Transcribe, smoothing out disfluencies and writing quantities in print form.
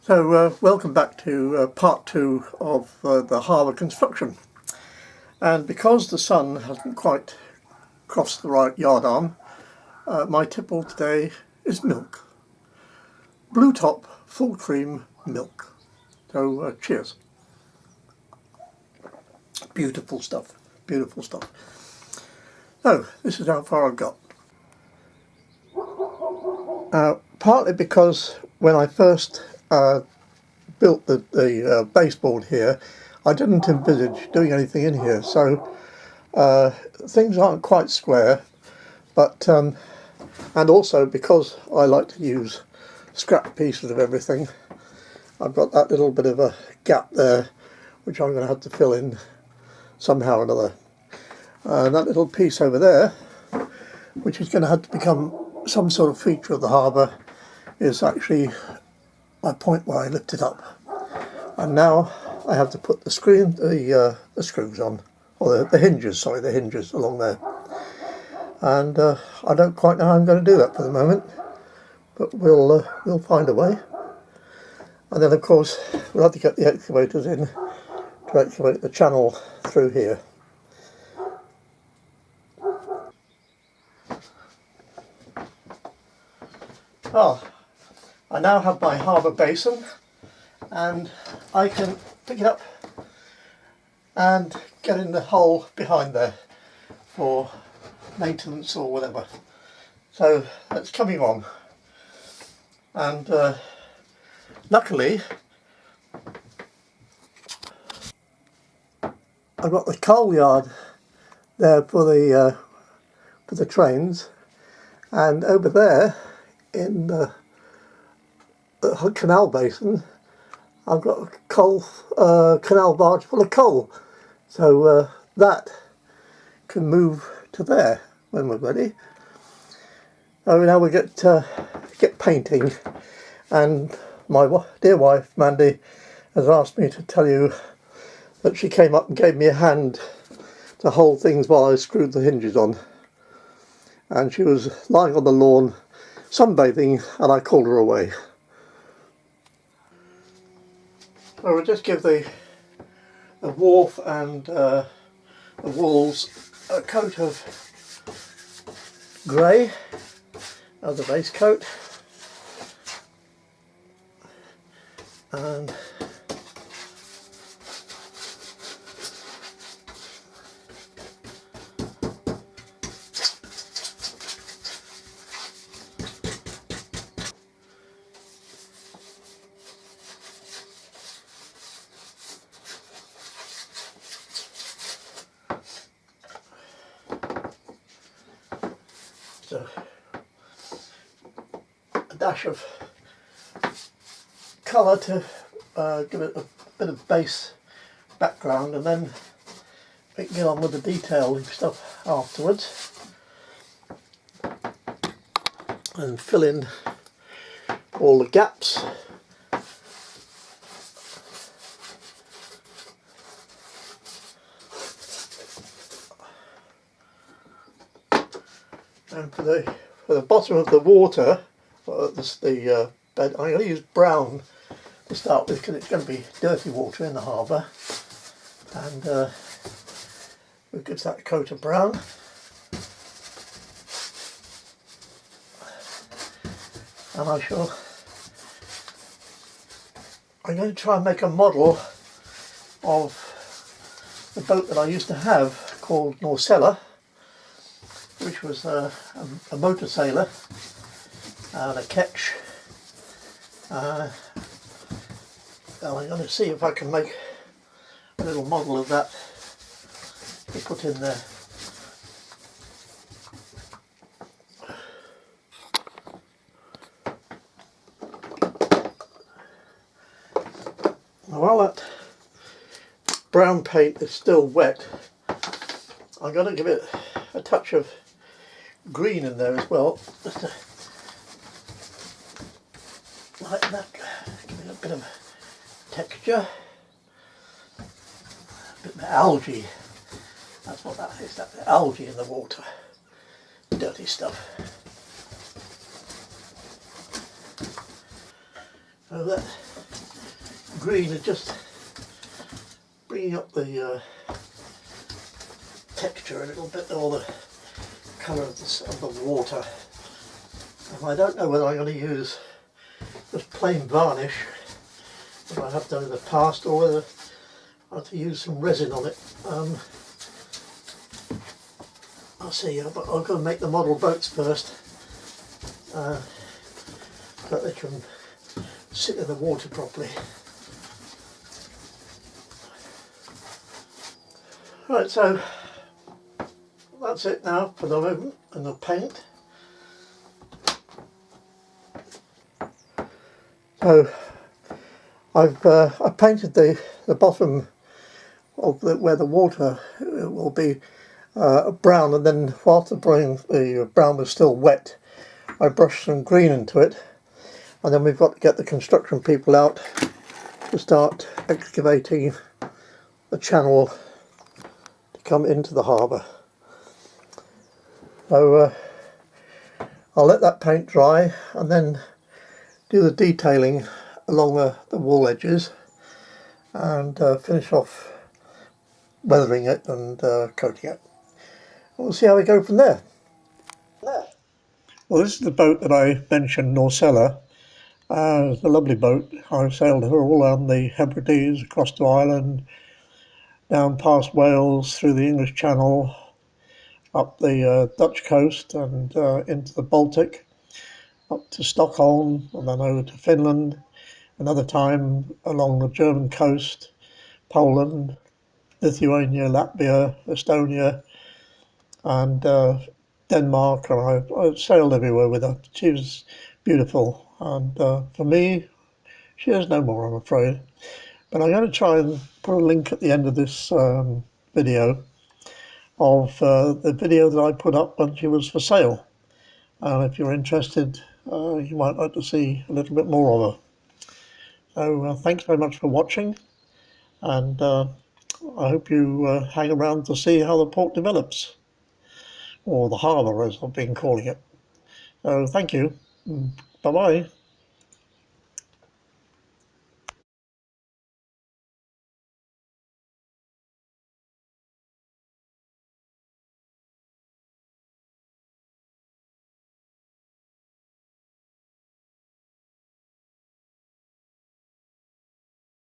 So welcome back to part two of the harbour construction, and because the sun hasn't quite crossed the right yard arm, my tipple today is milk. Blue top, full cream milk. So cheers. Beautiful stuff, beautiful stuff. So this is how far I've got. Partly because when I first built the baseboard here, I didn't envisage doing anything in here, so things aren't quite square, but and also because I like to use scrap pieces of everything, I've got that little bit of a gap there which I'm going to have to fill in somehow or another. That little piece over there, which is going to have to become some sort of feature of the harbour, is actually my point where I lift it up, and now I have to put the screws on, or the hinges, sorry, the hinges along there, and I don't quite know how I'm going to do that for the moment, but we'll find a way. And then of course we'll have to get the excavators in to excavate the channel through here. I now have my harbour basin, and I can pick it up and get in the hole behind there for maintenance or whatever. So that's coming on, and luckily I've got the coal yard there for the trains, and over there in the canal basin I've got a coal canal barge full of coal, so that can move to there when we're ready. So now we get painting, and my dear wife Mandy has asked me to tell you that she came up and gave me a hand to hold things while I screwed the hinges on, and she was lying on the lawn sunbathing and I called her away. So we'll just give the wharf and the walls a coat of grey as the base coat, and a dash of colour to give it a bit of base background, and then we can get on with the detailing stuff afterwards and fill in all the gaps. And for the bottom of the water, the bed, I'm going to use brown to start with because it's going to be dirty water in the harbour, and we'll give that a coat of brown. And I'm going to try and make a model of the boat that I used to have called Norcella, which was a motor sailor and a ketch. And I'm going to see if I can make a little model of that to put in there. While that brown paint is still wet, I'm going to give it a touch of green in there as well, just to lighten that, give it a bit of texture, a bit of algae. That's what that is, that algae in the water, dirty stuff. So that green is just bringing up the texture a little bit, or the colour of the water. And I don't know whether I'm going to use just plain varnish, as I have done in the past, or whether I have to use some resin on it. I'll see, but I've got to make the model boats first, so that they can sit in the water properly. Right, so that's it now for the moment, and the paint. So I've painted the bottom of where the water will be brown, and then whilst the brown was still wet, I brushed some green into it, and then we've got to get the construction people out to start excavating the channel to come into the harbour. So I'll let that paint dry and then do the detailing along the wall edges, and finish off weathering it and coating it. We'll see how we go from there. Well, this is the boat that I mentioned, Norcella. It's a lovely boat. I sailed her all around the Hebrides, across to Ireland, down past Wales, through the English Channel, up the Dutch coast, and into the Baltic, up to Stockholm, and then over to Finland. Another time along the German coast, Poland, Lithuania, Latvia, Estonia, and Denmark. And I sailed everywhere with her. She was beautiful, and for me, she is no more, I'm afraid. But I'm going to try and put a link at the end of this video of the video that I put up when she was for sale. And if you're interested, you might like to see a little bit more of her. So thanks very much for watching, and I hope you hang around to see how the port develops, or the harbour as I've been calling it. So thank you. Bye bye.